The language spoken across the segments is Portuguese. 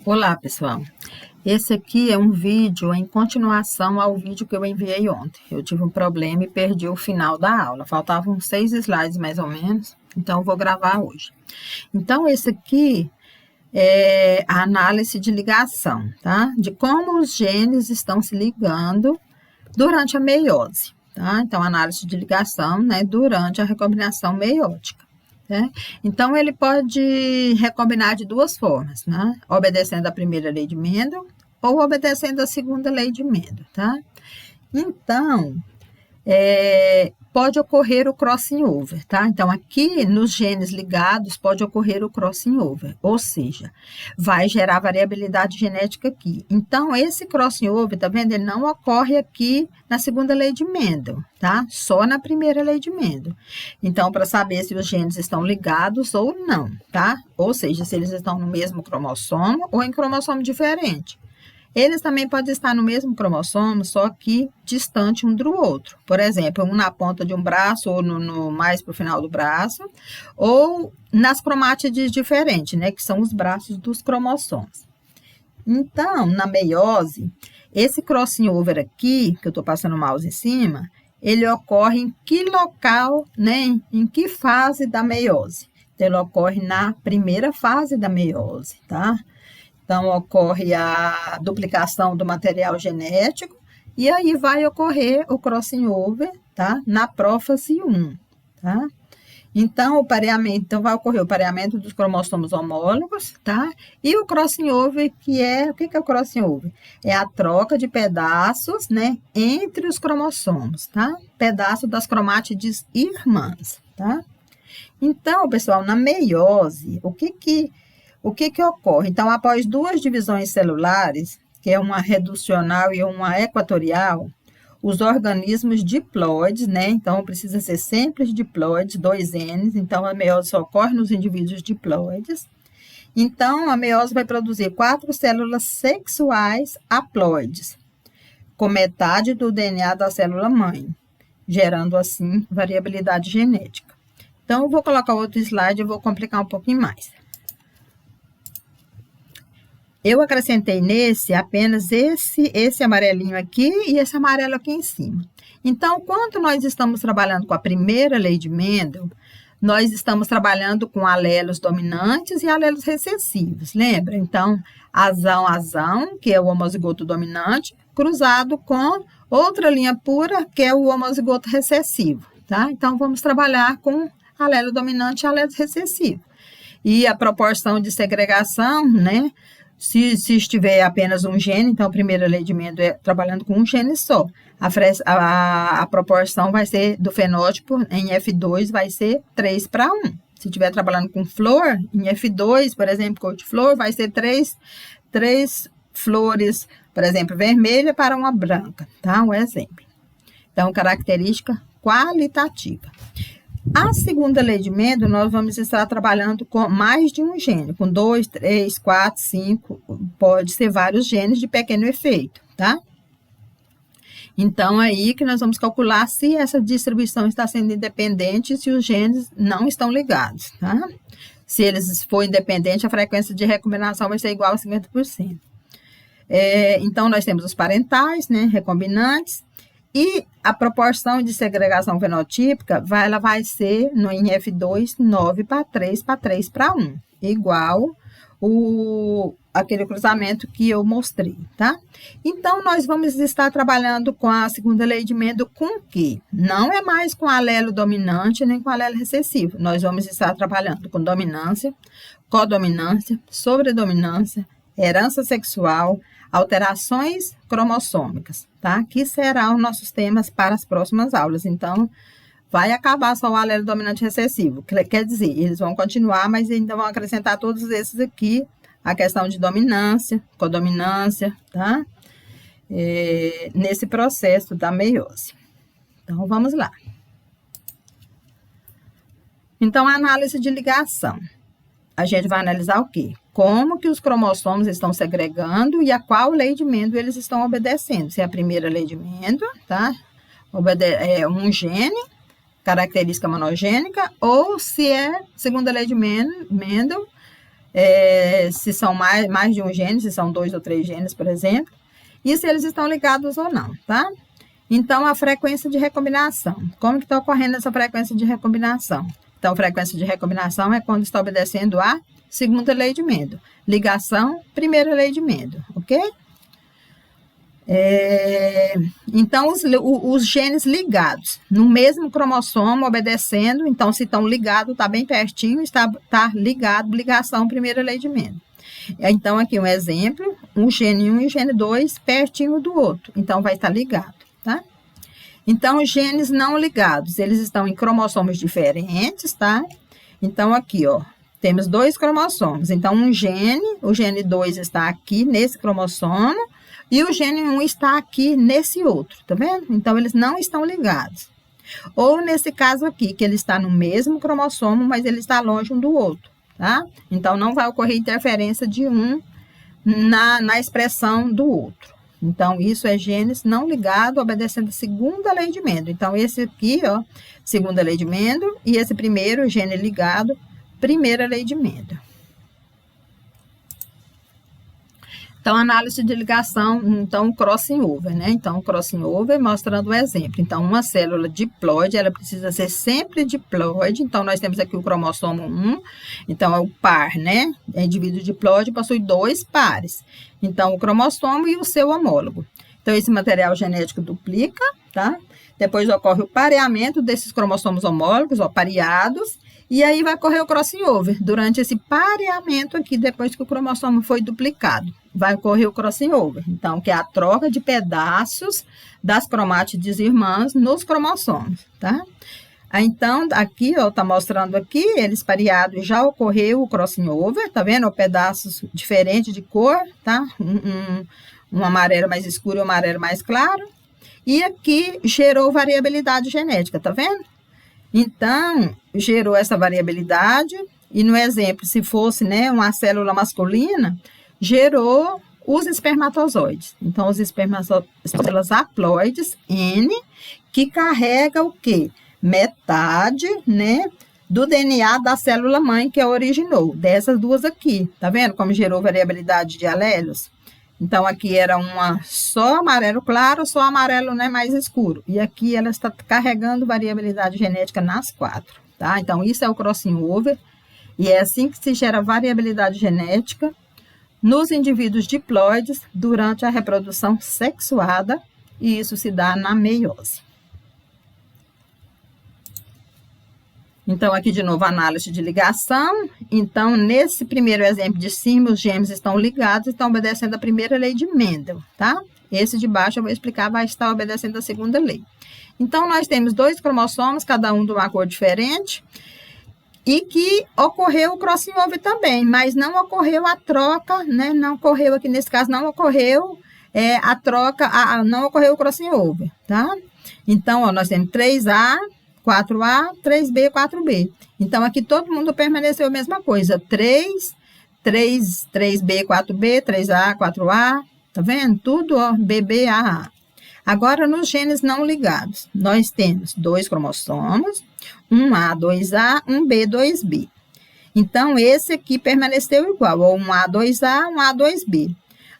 Olá, pessoal. Esse aqui é um vídeo em continuação ao vídeo que eu enviei ontem. Eu tive um problema e perdi o final da aula. Faltavam 6 slides mais ou menos, então eu vou gravar hoje. Então, esse aqui é a análise de ligação, tá? De como os genes estão se ligando durante a meiose, tá? Então, análise de ligação, né, durante a recombinação meiótica. Né? Então, ele pode recombinar de duas formas, né? Obedecendo à primeira lei de Mendel ou obedecendo à segunda lei de Mendel, tá? Então, pode ocorrer o crossing over, tá? Então, aqui nos genes ligados pode ocorrer o crossing over, ou seja, vai gerar variabilidade genética aqui. Então, esse crossing over, tá vendo? Ele não ocorre aqui na segunda lei de Mendel, tá? Só na primeira lei de Mendel. Então, para saber se os genes estão ligados ou não, tá? Ou seja, se eles estão no mesmo cromossomo ou em cromossomo diferente. Eles também podem estar no mesmo cromossomo, só que distante um do outro. Por exemplo, um na ponta de um braço ou mais para o final do braço, ou nas cromátides diferentes, né, que são os braços dos cromossomos. Então, na meiose, esse crossing over aqui, que eu estou passando o mouse em cima, ele ocorre em que local, né, em que fase da meiose? Então, ele ocorre na primeira fase da meiose, tá? Então, ocorre a duplicação do material genético e aí vai ocorrer o crossing over, tá? Na prófase 1, tá? Então, vai ocorrer o pareamento dos cromossomos homólogos, tá? E o crossing over, o que é o crossing over? É a troca de pedaços, né, entre os cromossomos, tá? Pedaço das cromátides irmãs, tá? Então, pessoal, na meiose, o que ocorre? Então, após duas divisões celulares, que é uma reducional e uma equatorial, os organismos diploides, né? Então, precisa ser sempre diploides, 2 N's. Então, a meiose só ocorre nos indivíduos diploides. Então, a meiose vai produzir 4 células sexuais haploides, com metade do DNA da célula-mãe, gerando, assim, variabilidade genética. Então, eu vou colocar outro slide e vou complicar um pouquinho mais. Eu acrescentei nesse apenas esse amarelinho aqui e esse amarelo aqui em cima. Então, quando nós estamos trabalhando com a primeira lei de Mendel, nós estamos trabalhando com alelos dominantes e alelos recessivos, lembra? Então, azão, que é o homozigoto dominante, cruzado com outra linha pura, que é o homozigoto recessivo, tá? Então, vamos trabalhar com alelo dominante e alelo recessivo. E a proporção de segregação, né? Se estiver apenas um gene, então a primeira lei de Mendel é trabalhando com um gene só. A proporção vai ser do fenótipo em F2 vai ser 3:1. Se estiver trabalhando com flor, em F2, por exemplo, cor de flor, vai ser 3 flores, por exemplo, vermelha para uma branca, tá? Um exemplo. Então, característica qualitativa. A segunda lei de Mendel, nós vamos estar trabalhando com mais de um gene, com 2, 3, 4, 5, pode ser vários genes de pequeno efeito, tá? Então, aí que nós vamos calcular se essa distribuição está sendo independente e se os genes não estão ligados, tá? Se eles for independente, a frequência de recombinação vai ser igual a 50%. Então, nós temos os parentais, né, recombinantes, e a proporção de segregação fenotípica, ela vai ser, em F2, 9:3:1, igual aquele cruzamento que eu mostrei, tá? Então, nós vamos estar trabalhando com a segunda lei de Mendel com o quê? Não é mais com alelo dominante, nem com alelo recessivo. Nós vamos estar trabalhando com dominância, codominância, sobredominância, herança sexual, alterações cromossômicas, tá? Que serão nossos temas para as próximas aulas. Então, vai acabar só o alelo dominante recessivo. Quer dizer, eles vão continuar, mas ainda vão acrescentar todos esses aqui, a questão de dominância, codominância, tá? Nesse processo da meiose. Então, vamos lá. Então, a análise de ligação. A gente vai analisar o quê? Como que os cromossomos estão segregando e a qual lei de Mendel eles estão obedecendo. Se é a primeira lei de Mendel, tá? É um gene, característica monogênica, ou se é a segunda lei de Mendel, se são mais de um gene, se são 2 ou 3 genes, por exemplo, e se eles estão ligados ou não, tá? Então, a frequência de recombinação. Como que está ocorrendo essa frequência de recombinação? Então, frequência de recombinação é quando está obedecendo a segunda lei de Mendel. Ligação, primeira lei de Mendel, ok? Então, os genes ligados no mesmo cromossomo, obedecendo, então, se estão ligados, está bem pertinho, está ligado, ligação, primeira lei de Mendel. Então, aqui um exemplo, um gene 1 e gene 2 pertinho do outro, então vai estar ligado, tá? Então, os genes não ligados, eles estão em cromossomos diferentes, tá? Então, aqui, ó, temos 2 cromossomos. Então, o gene 2 está aqui nesse cromossomo e o gene 1 está aqui nesse outro, tá vendo? Então, eles não estão ligados. Ou nesse caso aqui, que ele está no mesmo cromossomo, mas ele está longe um do outro, tá? Então, não vai ocorrer interferência de um na expressão do outro. Então, isso é genes não ligado, obedecendo a segunda lei de Mendel. Então, esse aqui, ó, segunda lei de Mendel, e esse primeiro, gene ligado, primeira lei de Mendel. Então, análise de ligação, então, crossing over, né? Então, crossing over mostrando o exemplo. Então, uma célula diploide, ela precisa ser sempre diploide. Então, nós temos aqui o cromossomo 1, então, é o par, né? O indivíduo diploide possui 2 pares. Então, o cromossomo e o seu homólogo. Então, esse material genético duplica, tá? Depois ocorre o pareamento desses cromossomos homólogos, ó, pareados, e aí vai ocorrer o crossing over. Durante esse pareamento aqui, depois que o cromossomo foi duplicado, vai ocorrer o crossing over. Então, que é a troca de pedaços das cromátides irmãs nos cromossomos, tá? Então, aqui, ó, tá mostrando aqui, eles pareados, já ocorreu o crossing over, tá vendo? Pedaços diferentes de cor, tá? Um amarelo mais escuro e um amarelo mais claro. E aqui gerou variabilidade genética, tá vendo? Então, gerou essa variabilidade, e no exemplo, se fosse, né, uma célula masculina, gerou os espermatozoides. Então, os espermatozoides haploides, N, que carrega o quê? Metade, né, do DNA da célula mãe que a originou, dessas duas aqui. Tá vendo como gerou variabilidade de alélos? Então, aqui era uma só amarelo claro, só amarelo, né, mais escuro. E aqui ela está carregando variabilidade genética nas 4, tá? Então, isso é o crossing over. E é assim que se gera variabilidade genética nos indivíduos diploides durante a reprodução sexuada. E isso se dá na meiose. Então, aqui de novo, análise de ligação. Então, nesse primeiro exemplo de cima, os gêmeos estão ligados e estão obedecendo a primeira lei de Mendel, tá? Esse de baixo eu vou explicar, vai estar obedecendo a segunda lei. Então, nós temos 2 cromossomos, cada um de uma cor diferente, e que ocorreu o crossing over também, mas não ocorreu a troca, né? Não ocorreu aqui, nesse caso, não ocorreu a troca, não ocorreu o crossing over, tá? Então, ó, nós temos 3A, 4A, 3B, 4B. Então, aqui todo mundo permaneceu a mesma coisa. 3B, 4B, 3A, 4A. Tá vendo? Tudo, ó, BB, AA. Agora, nos genes não ligados, nós temos 2 cromossomos, um A, 2A, um B, 2B. Então, esse aqui permaneceu igual, ó, um A, 2A, um A, 2B.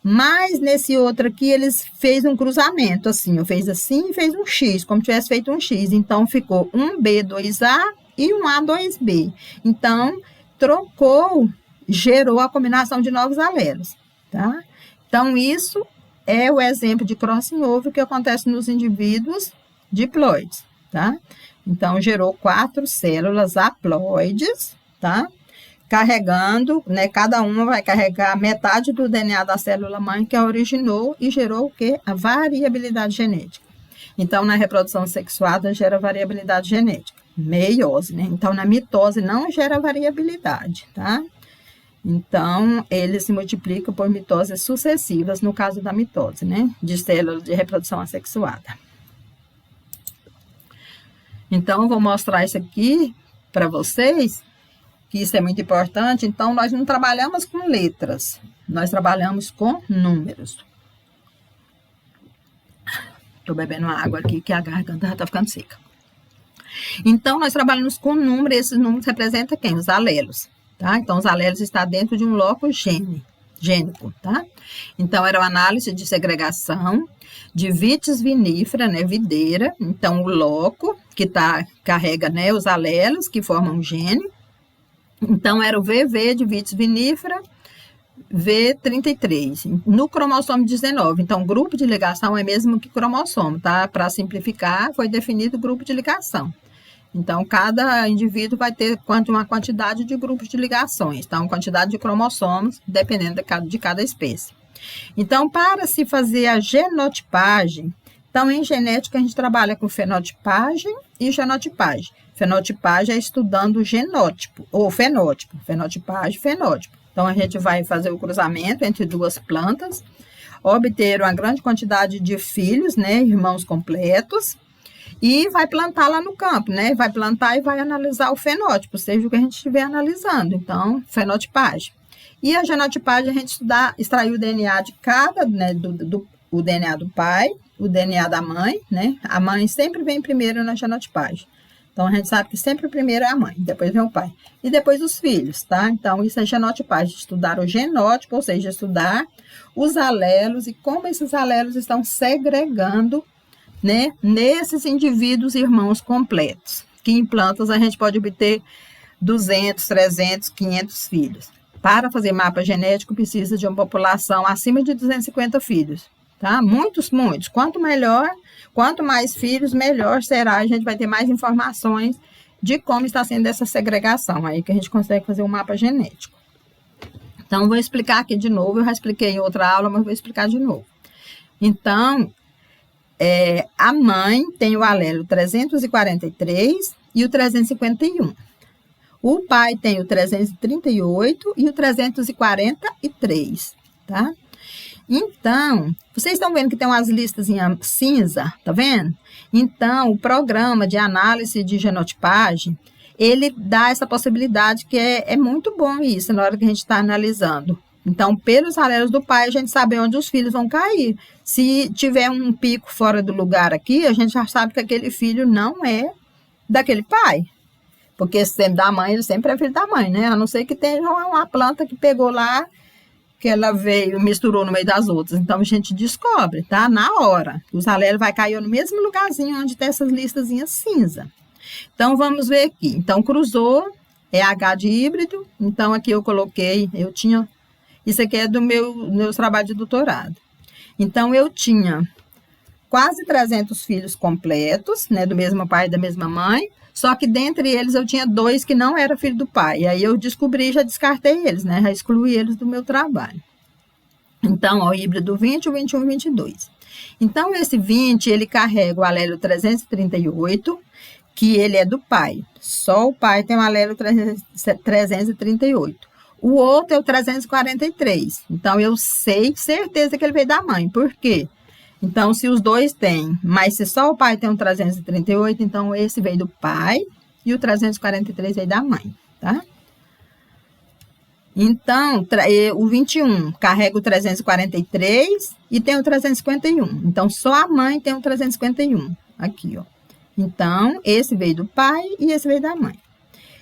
Mas, nesse outro aqui, eles fez um cruzamento, assim, eu fez assim e fez um X, como tivesse feito um X. Então, ficou um B, 2A e um A, 2B. Então, trocou, gerou a combinação de novos alelos, tá? Então, isso é o exemplo de crossing over que acontece nos indivíduos diploides, tá? Então, gerou 4 células haploides, tá? Carregando, né, cada uma vai carregar metade do DNA da célula mãe que a originou e gerou o quê? A variabilidade genética. Então, na reprodução sexuada gera variabilidade genética, meiose, né? Então, na mitose não gera variabilidade, tá? Então, eles se multiplicam por mitoses sucessivas, no caso da mitose, né? De células de reprodução assexuada. Então, eu vou mostrar isso aqui para vocês, que isso é muito importante. Então, nós não trabalhamos com letras, nós trabalhamos com números. Estou bebendo água aqui, que a garganta já está ficando seca. Então, nós trabalhamos com números, esses números representam quem? Os alelos, tá? Então, os alélos estão dentro de um loco gênico, tá? Então, era uma análise de segregação de vitis vinífera, né, videira. Então, o loco que carrega, né, os alelos que formam o gene. Então, era o VV de vitis vinífera, V33, no cromossomo 19. Então, grupo de ligação é mesmo que cromossomo, tá? Para simplificar, foi definido o grupo de ligação. Então, cada indivíduo vai ter uma quantidade de grupos de ligações, tá? Uma quantidade de cromossomos, dependendo de cada espécie. Então, para se fazer a genotipagem, então, em genética, a gente trabalha com fenotipagem e genotipagem. Fenotipagem é estudando o genótipo, ou fenótipo. Fenotipagem, fenótipo. Então, a gente vai fazer o cruzamento entre duas plantas, obter uma grande quantidade de filhos, né, irmãos completos, e vai plantar lá no campo, né? Vai plantar e vai analisar o fenótipo, seja o que a gente estiver analisando. Então, fenotipagem. E a genotipagem, a gente extrair o DNA de cada, né, o DNA do pai, o DNA da mãe, né? A mãe sempre vem primeiro na genotipagem. Então, a gente sabe que sempre o primeiro é a mãe, depois vem o pai. E depois os filhos, tá? Então, isso é genotipagem, estudar o genótipo, ou seja, estudar os alelos e como esses alelos estão segregando, né, nesses indivíduos irmãos completos, que em plantas a gente pode obter 200, 300, 500 filhos. Para fazer mapa genético, precisa de uma população acima de 250 filhos, tá? Muitos. Quanto mais filhos, melhor será. A gente vai ter mais informações de como está sendo essa segregação, aí que a gente consegue fazer um mapa genético. Então, vou explicar aqui de novo, eu já expliquei em outra aula, mas vou explicar de novo. Então, a mãe tem o alelo 343 e o 351. O pai tem o 338 e o 343, tá? Então, vocês estão vendo que tem umas listas em cinza, tá vendo? Então, o programa de análise de genotipagem, ele dá essa possibilidade que é muito bom isso na hora que a gente está analisando. Então, pelos alelos do pai, a gente sabe onde os filhos vão cair. Se tiver um pico fora do lugar aqui, a gente já sabe que aquele filho não é daquele pai. Porque sempre da mãe, ele sempre é filho da mãe, né? A não ser que tenha uma planta que pegou lá, que ela veio, misturou no meio das outras. Então, a gente descobre, tá? Na hora. Os alelos vai cair no mesmo lugarzinho onde tem essas listazinhas cinza. Então, vamos ver aqui. Então, cruzou, é H de híbrido. Então, aqui eu coloquei, isso aqui é do meu trabalho de doutorado. Então, eu tinha quase 300 filhos completos, né, do mesmo pai e da mesma mãe, só que dentre eles eu tinha 2 que não eram filho do pai. E aí eu descobri, já descartei eles, né, já excluí eles do meu trabalho. Então, ó, o híbrido 20, o 21 e o 22. Então, esse 20, ele carrega o alelo 338, que ele é do pai. Só o pai tem o alelo 338. O outro é o 343. Então, eu sei certeza que ele veio da mãe. Por quê? Então, se os dois têm, mas se só o pai tem um 338, então esse veio do pai e o 343 veio da mãe, tá? Então, o 21 carrega o 343 e tem o 351. Então, só a mãe tem o 351. Aqui, ó. Então, esse veio do pai e esse veio da mãe.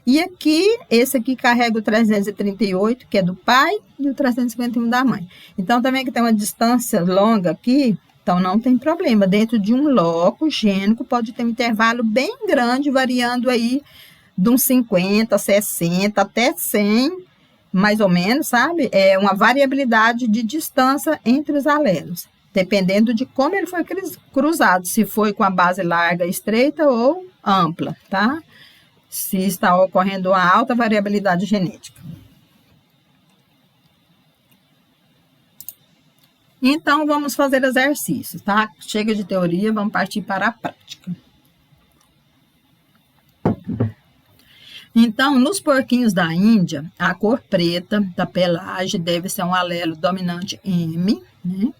E aqui, esse aqui carrega o 338, que é do pai, e o 351 da mãe. Então, também que tem uma distância longa aqui, então não tem problema. Dentro de um loco gênico, pode ter um intervalo bem grande, variando aí de uns 50, 60, até 100, mais ou menos, sabe? É uma variabilidade de distância entre os alelos, dependendo de como ele foi cruzado, se foi com a base larga, estreita ou ampla, tá? Se está ocorrendo uma alta variabilidade genética. Então, vamos fazer exercícios, tá? Chega de teoria, vamos partir para a prática. Então, nos porquinhos da Índia, a cor preta da pelagem deve ser um alelo dominante M, né?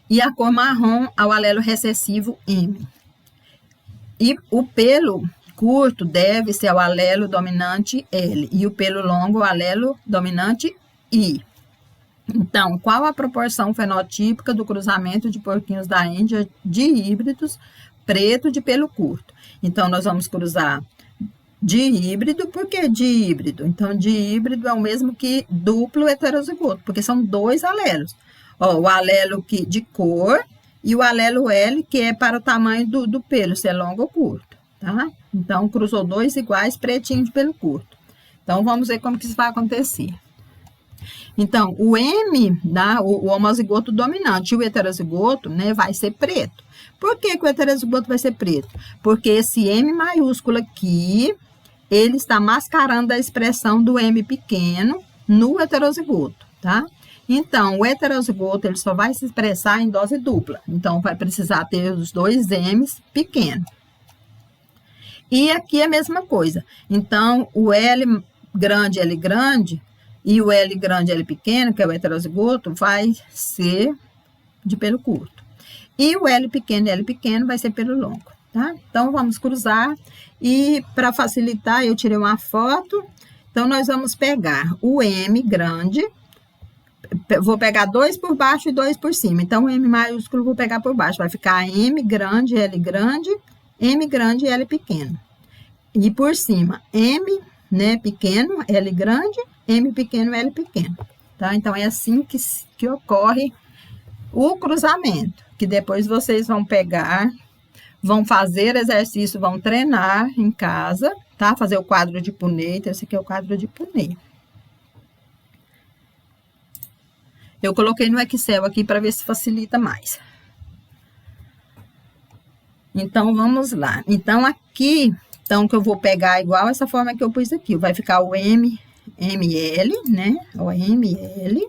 E a cor marrom ao alelo recessivo M. E o pelo curto deve ser o alelo dominante L e o pelo longo o alelo dominante I. Então, qual a proporção fenotípica do cruzamento de porquinhos da Índia de híbridos preto de pelo curto? Então, nós vamos cruzar Dihíbrido, por que dihíbrido? Então, dihíbrido é o mesmo que duplo heterozigoto, porque são dois alelos. Ó, o alelo de cor e o alelo L, que é para o tamanho do pelo, se é longo ou curto, tá? Então, cruzou dois iguais, pretinho de pelo curto. Então, vamos ver como que isso vai acontecer. Então, o M, o homozigoto dominante e o heterozigoto, né, vai ser preto. Por que o heterozigoto vai ser preto? Porque esse M maiúsculo aqui, ele está mascarando a expressão do M pequeno no heterozigoto, tá? Então, o heterozigoto, ele só vai se expressar em dose dupla. Então, vai precisar ter os dois M's pequenos. E aqui é a mesma coisa. Então, o L grande e o L grande, L pequeno, que é o heterozigoto, vai ser de pelo curto. E o L pequeno e L pequeno vai ser pelo longo, tá? Então, vamos cruzar. E, para facilitar, eu tirei uma foto. Então, nós vamos pegar o M grande. Vou pegar 2 por baixo e 2 por cima. Então, o M maiúsculo vou pegar por baixo. Vai ficar M grande, L grande, M grande e L pequeno. E por cima, M, né, pequeno, L grande, M pequeno, L pequeno. Tá? Então, é assim que ocorre o cruzamento. Que depois vocês vão pegar, vão fazer exercício, vão treinar em casa, tá? Fazer o quadro de Punnett. Então, esse aqui é o quadro de Punnett. Eu coloquei no Excel aqui para ver se facilita mais. Então, vamos lá. Então, aqui, que eu vou pegar igual essa forma que eu pus aqui. Vai ficar o ML, né? O ML.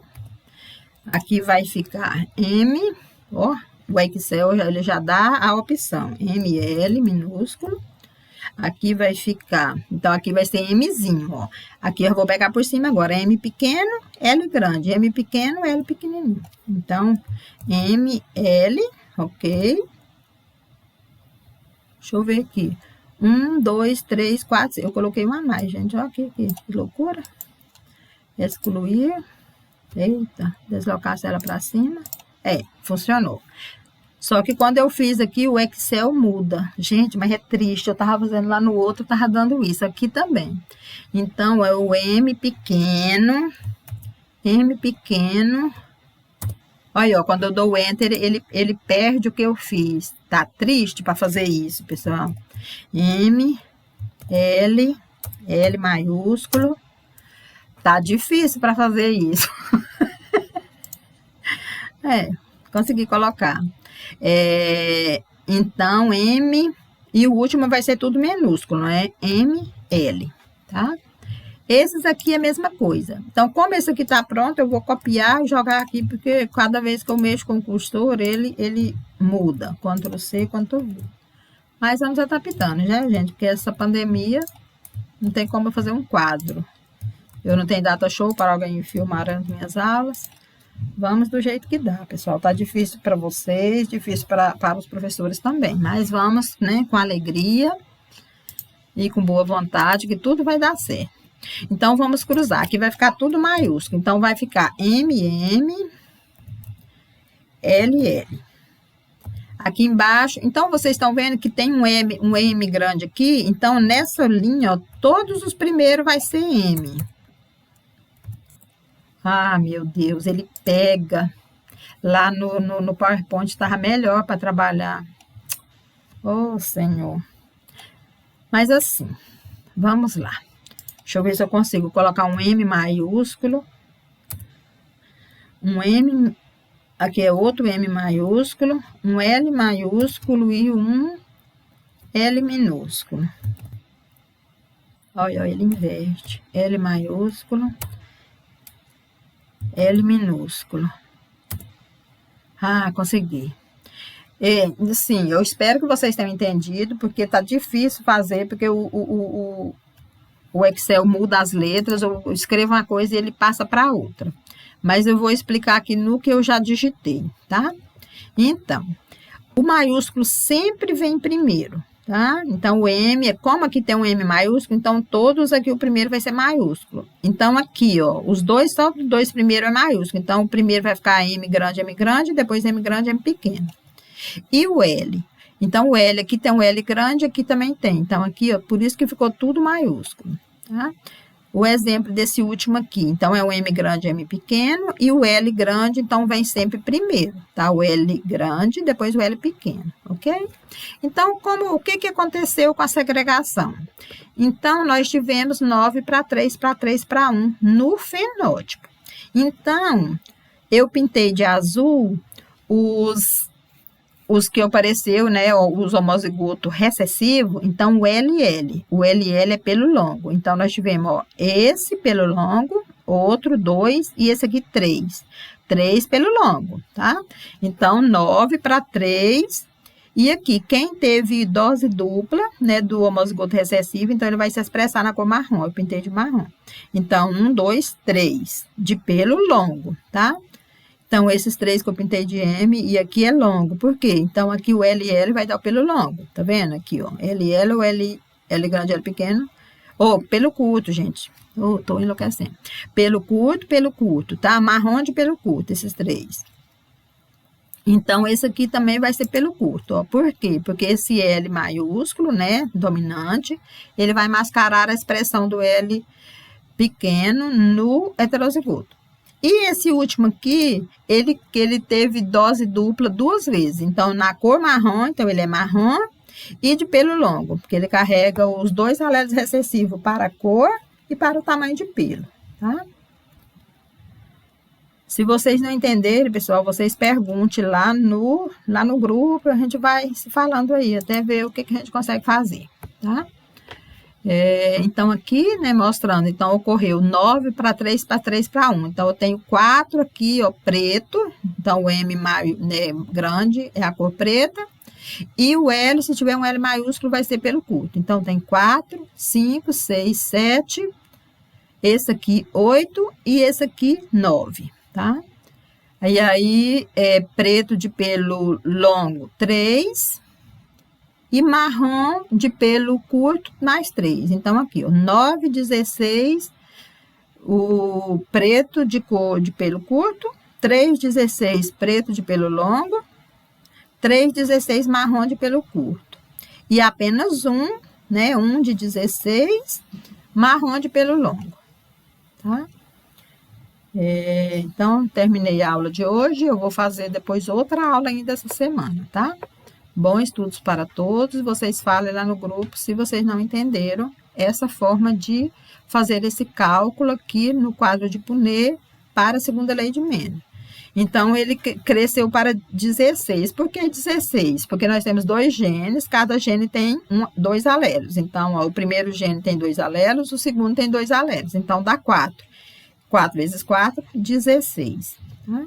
Aqui vai ficar M, ó. O Excel, ele já dá a opção. ML minúsculo. Aqui vai ficar, então, aqui vai ser Mzinho, ó. Aqui eu vou pegar por cima agora, M pequeno, L grande, M pequeno, L pequenininho. Então, ML, ok. Deixa eu ver aqui. 1, 2, 3, 4, eu coloquei uma a mais, gente, ó, aqui, que loucura. Excluir, eita, deslocar a célula para cima. Funcionou. Só que quando eu fiz aqui, o Excel muda. Gente, mas é triste. Eu tava fazendo lá no outro, tava dando isso. Aqui também. Então, é o M pequeno. Olha, ó, quando eu dou Enter, ele perde o que eu fiz. Tá triste para fazer isso, pessoal. M, L maiúsculo. Tá difícil para fazer isso. Consegui colocar. Então, M, e o último vai ser tudo minúsculo, né? ML, tá? Esses aqui é a mesma coisa. Então, como esse aqui tá pronto, eu vou copiar e jogar aqui, porque cada vez que eu mexo com o cursor, ele muda. Ctrl C, Ctrl V. Mas vamos adaptando, né, gente? Porque essa pandemia não tem como eu fazer um quadro. Eu não tenho data show para alguém filmar as minhas aulas. Vamos do jeito que dá, pessoal. Tá difícil para vocês, difícil para os professores também. Mas vamos, né, com alegria e com boa vontade, que tudo vai dar certo. Então, vamos cruzar. Aqui vai ficar tudo maiúsculo. Então, vai ficar MM, LL. Aqui embaixo, então, vocês estão vendo que tem um M grande aqui. Então, nessa linha, ó, todos os primeiros vai ser M. Ah, meu Deus, ele pega. Lá no PowerPoint estava melhor para trabalhar. Oh, Senhor. Mas assim, vamos lá. Deixa eu ver se eu consigo colocar um M maiúsculo. Um M, aqui é outro M maiúsculo. Um L maiúsculo e um L minúsculo. Olha, ele inverte. L maiúsculo. L minúsculo. Ah, consegui. Sim, eu espero que vocês tenham entendido, porque tá difícil fazer, porque o Excel muda as letras, eu escrevo uma coisa e ele passa para outra. Mas eu vou explicar aqui no que eu já digitei, tá? Então, o maiúsculo sempre vem primeiro, tá? Então, o M, como aqui tem um M maiúsculo, então todos aqui o primeiro vai ser maiúsculo. Então, aqui, ó, só os dois primeiros é maiúsculo. Então, o primeiro vai ficar M grande, depois M grande, M pequeno. E o L? Então, o L aqui tem um L grande, aqui também tem. Então, aqui, ó, por isso que ficou tudo maiúsculo, tá? O exemplo desse último aqui, então, é o M grande, M pequeno, e o L grande, então, vem sempre primeiro, tá? O L grande, depois o L pequeno, ok? Então, o que aconteceu com a segregação? Então, nós tivemos 9 para 3 para 3 para 1 no fenótipo. Então, eu pintei de azul os que apareceu, né, os homozigoto recessivo, então o LL. O LL é pelo longo. Então, nós tivemos, ó, esse pelo longo, outro 2 e esse aqui 3. 3 pelo longo, tá? Então, 9 para 3. E aqui, quem teve dose dupla, né, do homozigoto recessivo, então ele vai se expressar na cor marrom. Eu pintei de marrom. Então, 1, 2, 3, de pelo longo, tá? Então, esses 3 que eu pintei de M, e aqui é longo. Por quê? Então, aqui o LL vai dar o pelo longo. Tá vendo? Aqui, ó. LL ou L grande, L pequeno. Ou pelo curto, gente. Tô enlouquecendo. Pelo curto, tá? Marrom de pelo curto, esses 3. Então, esse aqui também vai ser pelo curto, ó. Por quê? Porque esse L maiúsculo, né, dominante, ele vai mascarar a expressão do L pequeno no heterozigoto. E esse último aqui, ele teve dose dupla 2 vezes. Então, na cor marrom, então ele é marrom e de pelo longo, porque ele carrega os 2 alelos recessivos para a cor e para o tamanho de pelo, tá? Se vocês não entenderem, pessoal, vocês perguntem lá no grupo, a gente vai se falando aí, até ver o que a gente consegue fazer, tá? Então, aqui, né, mostrando, então, ocorreu 9 para 3 para 3 para 1. Então, eu tenho 4 aqui, ó, preto. Então, o M, né, grande é a cor preta. E o L, se tiver um L maiúsculo, vai ser pelo curto. Então, tem 4, 5, 6, 7. Esse aqui, 8. E esse aqui, 9, tá? E aí, preto de pelo longo, 3. E marrom de pelo curto, mais 3. Então, aqui, ó, 9, 16, o preto de pelo curto, 3, 16, preto de pelo longo, 3, 16, marrom de pelo curto. E apenas um, né, 1 de 16, marrom de pelo longo, tá? Então, terminei a aula de hoje, eu vou fazer depois outra aula ainda essa semana, tá? Bons estudos para todos. Vocês falem lá no grupo se vocês não entenderam essa forma de fazer esse cálculo aqui no quadro de Punnett para a segunda lei de Mendel. Então, ele cresceu para 16. Por que 16? Porque nós temos 2 genes, cada gene tem 2 alelos. Então, ó, o primeiro gene tem 2 alelos, o segundo tem 2 alelos. Então, dá 4. 4 vezes 4, 16. Tá?